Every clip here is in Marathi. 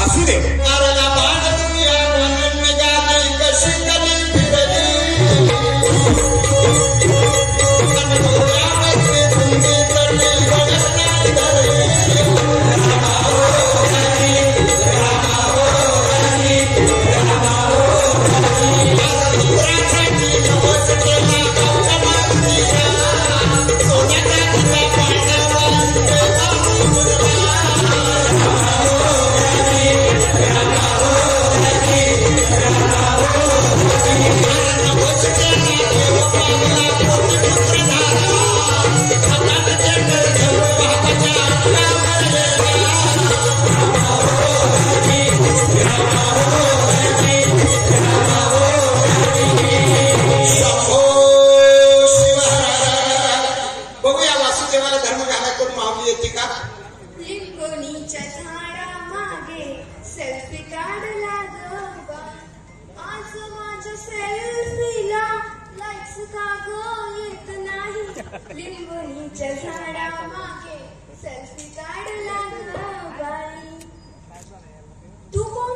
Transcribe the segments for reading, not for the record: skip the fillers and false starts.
वासुदेव लिंबोणीच्या झाडामागे सेल्फी काढला ग बाई. तू कोण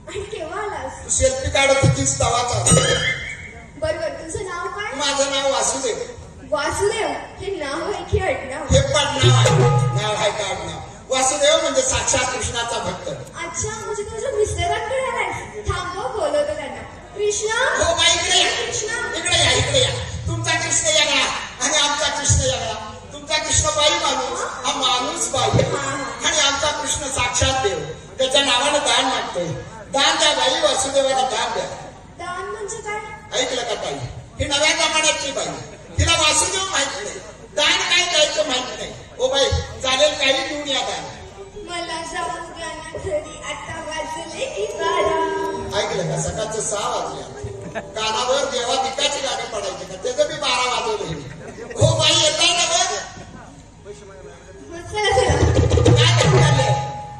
आणि केव्हा आलास? सेल्फी काढत होतीस तवाचा. बरोबर. तुझं नाव काय? माझं नाव वासुदेव. वासुदेव हे नाव आहे की आडनाव? हे पडनाव आहे. नाव आहे का आडनाव? वासुदेव म्हणजे साक्षात कृष्णाचा भक्त. अच्छा, म्हणजे तुझ्या मिस्टरांकडे आलाय. थांबव, बोलवतो त्यांना. कृष्णा. हो बाई, इकडे या. कृष्णा इकडे या, इकडे या. तुमचा कृष्ण वेगळा आणि आमचा कृष्ण वेगळा. तुमचा कृष्ण बाई माणूस, हा माणूस बाई, आणि आमचा कृष्ण साक्षात देव. त्याच्या नावानं दान मागतोय. दान द्या बाई, वासुदेवाला दान द्या. दान म्हणजे काय? ऐकलं का ताई? ही नव्या जमान्याची बाई. तिला वासुदेव माहित नाही, दान काय द्यायचं माहित नाही. ओ बाई, चालेल, काही घेऊन या दान. मला जाऊ द्या ना घरी, आता वाजले की 12. ऐकलं का? सकाळचं 6 वाजले. कानावर देवा दिकाची गाणी पडायची का? त्याचं मी 12 वाजवले. हो बाई, येताय ना बघ. चला चला. काय करताय?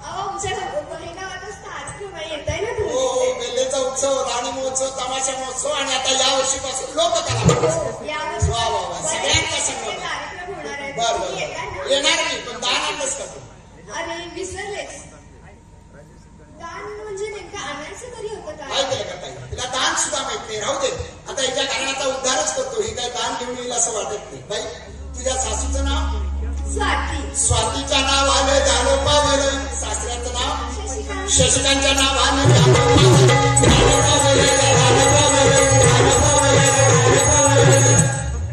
अहो, आमच्या गावातच कार्यक्रम आहे, येताय ना तुम्ही? हो, बेल्लेचा उत्सव, राणी महोत्सव, तमाशा महोत्सव, आणि आता या वर्षीपासून लोककला. यावर्षी वा वा वा, सगळ्यांचा संगम. कार्यक्रम होणार आहे. बर तुम्ही येताय बर, ना? येणार मी, पण दान आणलंच का तू? अरे विसरलेच. दान म्हणजे नेमकं आणायचं तरी होतं का? ऐकलं का ताई? तिला दान सुद्धा माहित नाही. राहू दे, आता हिच्या कारणाचा उद्धारच करतो. ही काय दान घेऊन येईल असं वाटत नाही. बाई, तुझ्या सासूचं नाव? स्वाती. स्वातीचं नाव आलं, झालं पावलं. सासऱ्याचं नाव? शशिकांत. शशिकांतच्या नावानं झालं पावलं.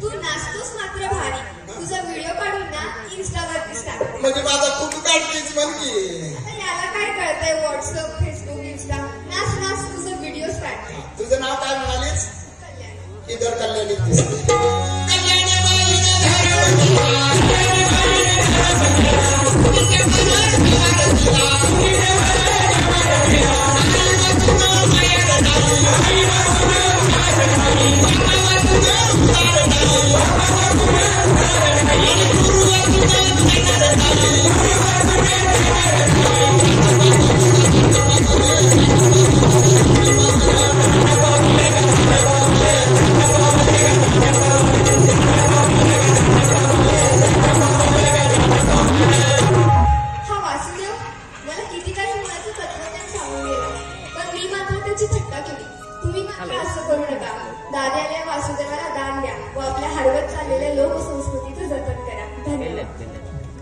तू नाचतोस मात्र भारी. तुझा व्हिडिओ काढून ना इन्स्टावरतीच टाक. म्हणजे माझा फोटो काढतेच म्हण की. आता याला काय कळतंय? WhatsApp, Facebook, Insta. नाच नाच, तुझं व्हिडिओज काढ. तुझं नाव काय म्हणालीस? कल्याण. इधर कल्याणी दिसते. असं करू नका. दाद्याने वासुदेवाला